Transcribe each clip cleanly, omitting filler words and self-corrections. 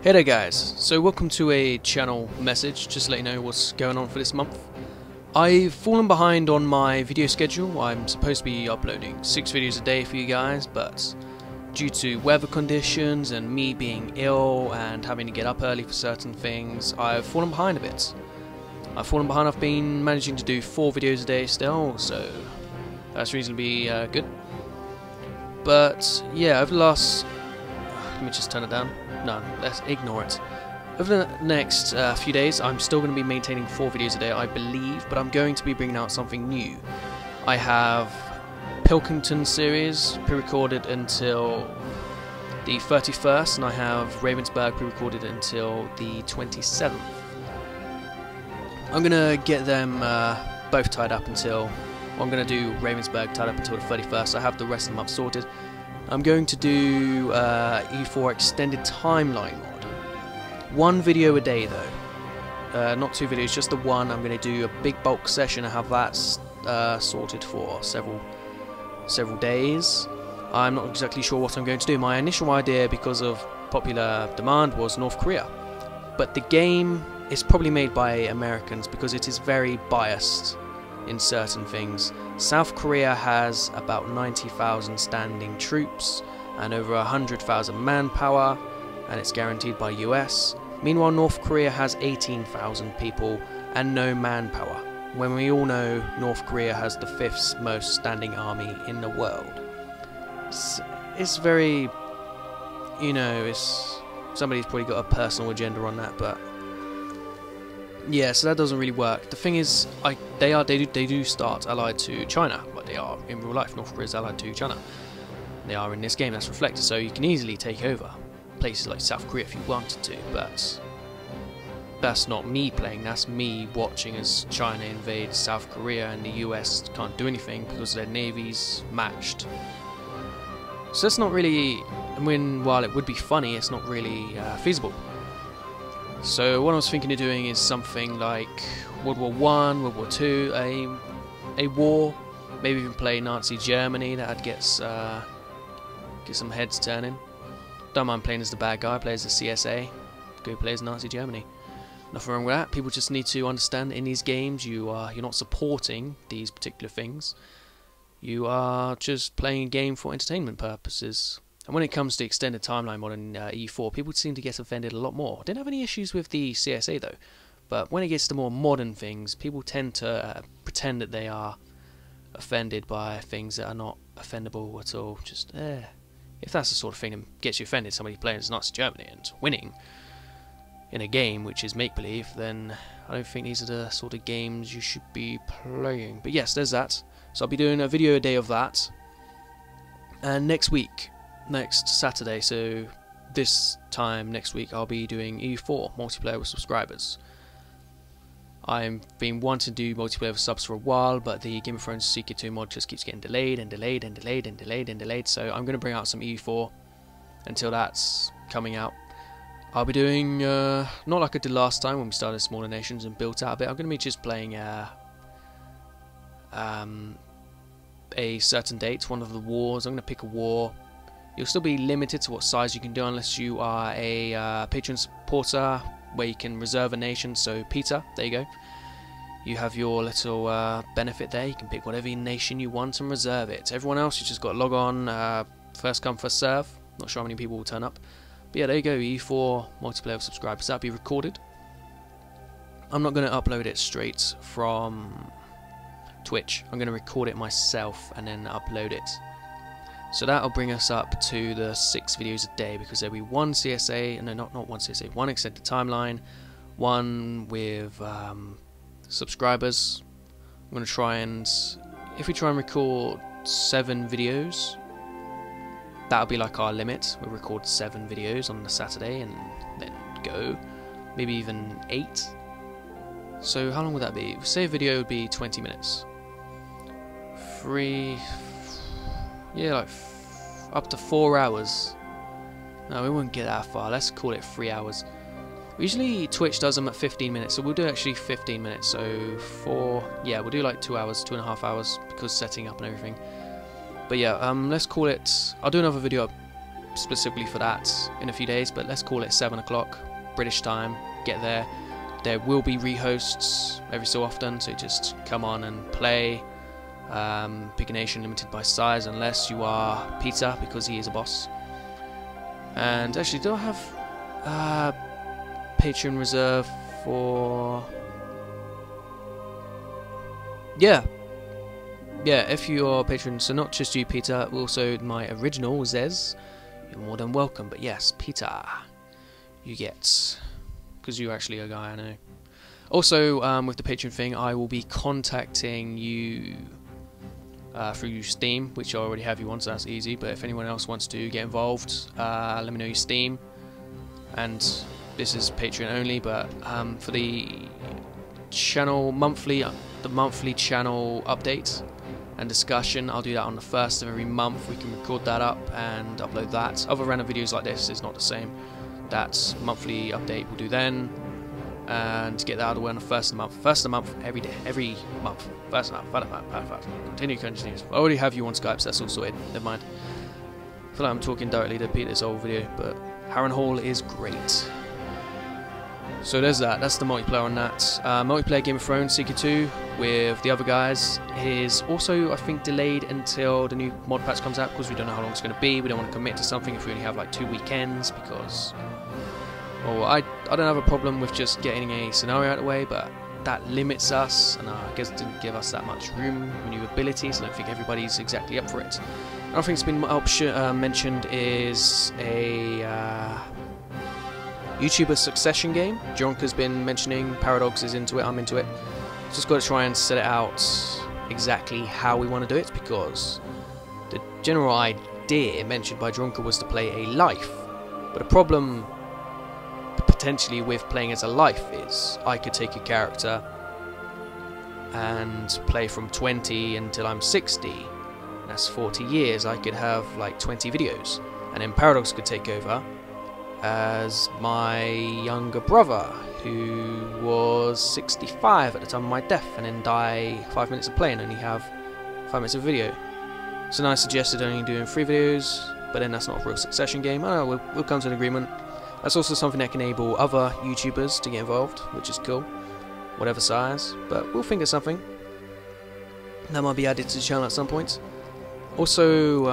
Hey there guys, so welcome to a channel message, just to let you know what's going on for this month. I've fallen behind on my video schedule. I'm supposed to be uploading 6 videos a day for you guys, but due to weather conditions and me being ill and having to get up early for certain things, I've fallen behind a bit. I've been managing to do 4 videos a day still, so that's reasonably good. But yeah, over the last... let me just turn it down. No, let's ignore it. Over the next few days, I'm still going to be maintaining 4 videos a day, I believe, but I'm going to be bringing out something new. I have Pilkington series pre-recorded until the 31st, and I have Ravensburg pre-recorded until the 27th. I'm going to get them both tied up until... I'm going to do Ravensburg tied up until the 31st. I have the rest of the month sorted. I'm going to do E4 extended timeline mod. 1 video a day though. Not 2 videos, just the 1. I'm going to do a big bulk session and have that sorted for several days. I'm not exactly sure what I'm going to do. My initial idea, because of popular demand, was North Korea. But the game is probably made by Americans because it is very biased in certain things. South Korea has about 90,000 standing troops and over 100,000 manpower, and it's guaranteed by US. Meanwhile, North Korea has 18,000 people and no manpower, when we all know North Korea has the 5th most standing army in the world. It's very, you know, somebody's probably got a personal agenda on that, but yeah, so that doesn't really work. The thing is, they do start allied to China, but they are in real life. North Korea is allied to China. They are in this game, that's reflected, so you can easily take over places like South Korea if you wanted to, but that's not me playing, that's me watching as China invades South Korea and the US can't do anything because their navy's matched. So that's not really, while it would be funny, it's not really feasible. So what I was thinking of doing is something like World War I, World War II, a war, maybe even play Nazi Germany. That'd get some heads turning. Don't mind playing as the bad guy, play as the CSA, go play as Nazi Germany. Nothing wrong with that. People just need to understand in these games you're not supporting these particular things. You are just playing a game for entertainment purposes. And when it comes to extended timeline mod in E4, people seem to get offended a lot more. Didn't have any issues with the CSA though, but when it gets to more modern things, people tend to pretend that they are offended by things that are not offendable at all. Just, if that's the sort of thing that gets you offended, somebody playing as Nazi Germany and winning in a game which is make-believe, then I don't think these are the sort of games you should be playing. But yes, there's that. So I'll be doing a video a day of that. And next Saturday, so this time next week, I'll be doing E4 multiplayer with subscribers. I've been wanting to do multiplayer with subs for a while, but the Game of Thrones Secret 2 mod just keeps getting delayed and delayed and delayed and delayed and delayed, so I'm going to bring out some E4 until that's coming out. I'll be doing, not like I did last time when we started Smaller Nations and built out a bit. I'm going to be just playing a certain date, one of the wars. I'm going to pick a war. You'll still be limited to what size you can do unless you are a patron supporter where you can reserve a nation. So Peter, there you go. You have your little benefit there. You can pick whatever nation you want and reserve it. Everyone else, you just got to log on, first come, first serve. Not sure how many people will turn up. But yeah, there you go, E4 multiplayer with subscribers. That'll be recorded. I'm not going to upload it straight from Twitch. I'm going to record it myself and then upload it. So that'll bring us up to the 6 videos a day, because there'll be 1 CSA, no, not 1 CSA, 1 extended timeline, 1 with subscribers. I'm going to try and, if we try and record 7 videos, that'll be like our limit. We'll record 7 videos on the Saturday and then go, maybe even 8. So how long would that be? Say a video would be 20 minutes. Yeah, like up to 4 hours. No, we won't get that far. Let's call it 3 hours. Usually Twitch does them at 15 minutes, so we'll do actually 15 minutes. So yeah, we'll do like 2 hours, 2.5 hours, because setting up and everything. But yeah, let's call it. I'll do another video specifically for that in a few days, but let's call it 7 o'clock British time. Get there. There will be rehosts every so often, so just come on and play. Pick a nation limited by size unless you are Peter, because he is a boss. And actually, do I have Patreon reserve for... Yeah, if you are Patreon, so not just you, Peter, also my original, Zez, you're more than welcome. But yes, Peter, you get, because you're actually a guy I know. Also, with the Patreon thing, I will be contacting you through Steam, which I already have you on, so that's easy. But if anyone else wants to get involved, let me know your Steam. And this is Patreon only, but for the channel the monthly channel update and discussion, I'll do that on the 1st of every month. We can record that up and upload that. Other random videos like this is not the same. That monthly update we'll do then, and get that out of the way on the 1st of the month. 1st of the month, every day, every month. 1st of the month, continue. I already have you on Skype, so that's all sorted. Never mind. I feel like I'm talking directly to Pete this whole video, but Harrenhal is great. So there's that. That's the multiplayer on that. Multiplayer Game of Thrones Seeker 2 with the other guys is also, I think, delayed until the new mod patch comes out, because we don't know how long it's going to be. We don't want to commit to something if we only have like 2 weekends, because... Well, I don't have a problem with just getting a scenario out of the way, but that limits us, and I guess it didn't give us that much room, maneuverability, so I don't think everybody's exactly up for it. Another thing that's been mentioned is a YouTuber succession game. Jonka's been mentioning, Paradox is into it, I'm into it. Just got to try and set it out exactly how we want to do it, because the general idea mentioned by Jonka was to play a life, but the problem potentially with playing as a life is I could take a character and play from 20 until I'm 60, and that's 40 years. I could have like 20 videos, and then Paradox could take over as my younger brother, who was 65 at the time of my death, and then die 5 minutes of play and only have 5 minutes of video. So then I suggested only doing 3 videos, but then that's not a real succession game. I don't know, we'll come to an agreement. That's also something that can enable other YouTubers to get involved, which is cool, whatever size, but we'll think of something. That might be added to the channel at some point. Also,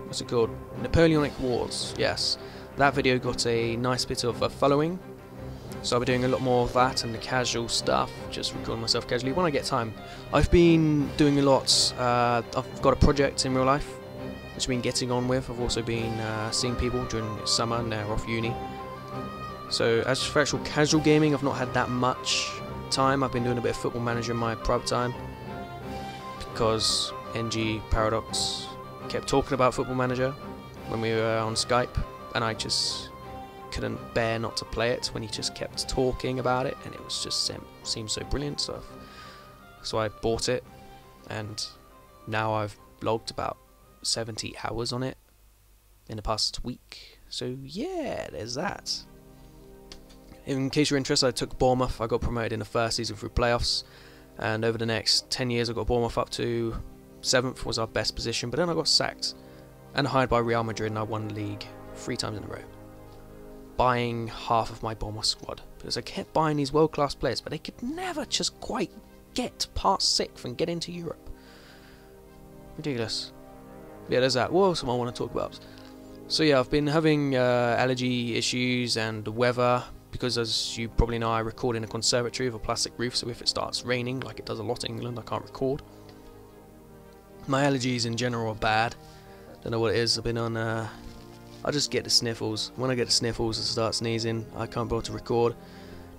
what's it called? Napoleonic Wars, yes. That video got a nice bit of a following, so I'll be doing a lot more of that and the casual stuff, just recording myself casually when I get time. I've been doing a lot, I've got a project in real life, which I've been getting on with. I've also been seeing people during summer and they're off uni. So as for actual casual gaming, I've not had that much time. I've been doing a bit of Football Manager in my private time, because NG Paradox kept talking about Football Manager when we were on Skype, and I just couldn't bear not to play it when he just kept talking about it, and it was just seemed so brilliant. So I bought it, and now I've logged about 70 hours on it in the past week. So yeah, there's that. In case you're interested, I took Bournemouth. I got promoted in the first season through playoffs, and over the next 10 years I got Bournemouth up to 7th, was our best position, but then I got sacked and hired by Real Madrid, and I won the league 3 times in a row, buying half of my Bournemouth squad, because I kept buying these world-class players, but they could never just quite get past 6th and get into Europe. Ridiculous. Yeah, there's that. What else do I want to talk about? So yeah, I've been having allergy issues and the weather, because as you probably know, I record in a conservatory with a plastic roof, so if it starts raining, like it does a lot in England, I can't record. My allergies in general are bad. Don't know what it is. I've been on I just get the sniffles. When I get the sniffles and start sneezing, I can't be able to record.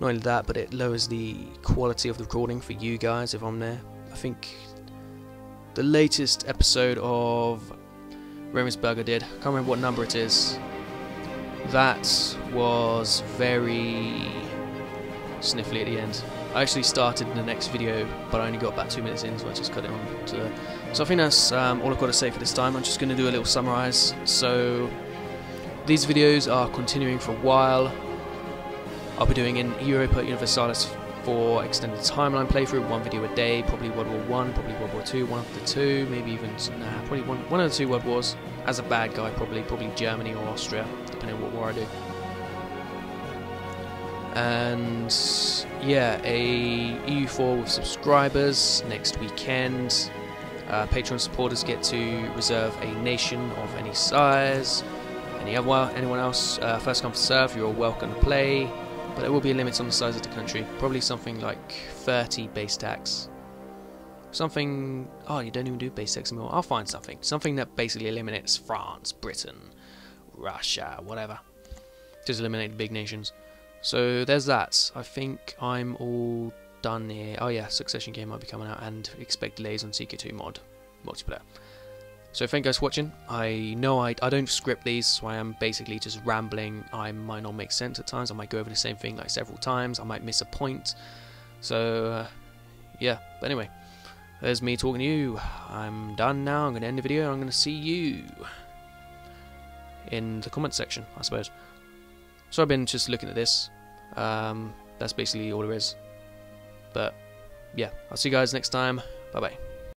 Not only that, but it lowers the quality of the recording for you guys if I'm there. I think the latest episode of Remensburg I did, I can't remember what number it is, that was very sniffly at the end. I actually started the next video, but I only got about 2 minutes in, so I just cut it on to... So I think that's all I've got to say for this time. I'm just going to do a little summarise. So these videos are continuing for a while. I'll be doing in Europa Universalis for extended timeline playthrough, 1 video a day, probably World War 1, probably World War 2, one of the two, maybe even, probably one of the two World Wars, as a bad guy probably Germany or Austria, depending on what war I do. And yeah, a EU4 with subscribers next weekend. Patreon supporters get to reserve a nation of any size. Anyone else, first come first serve, you're all welcome to play. But there will be a limit on the size of the country. Probably something like 30 base tax. Something... Oh, you don't even do base tax anymore. I'll find something. Something that basically eliminates France, Britain, Russia, whatever. Just eliminate the big nations. So there's that. I think I'm all done here. Oh yeah, Succession game might be coming out, and expect delays on CK2 mod multiplayer. So thank you guys for watching. I know I don't script these, so I am basically just rambling. I might not make sense at times. I might go over the same thing like several times. I might miss a point. So yeah, but anyway, there's me talking to you. I'm done now. I'm going to end the video. I'm going to see you in the comment section, I suppose. So I've been just looking at this. That's basically all there is. But yeah, I'll see you guys next time. Bye bye.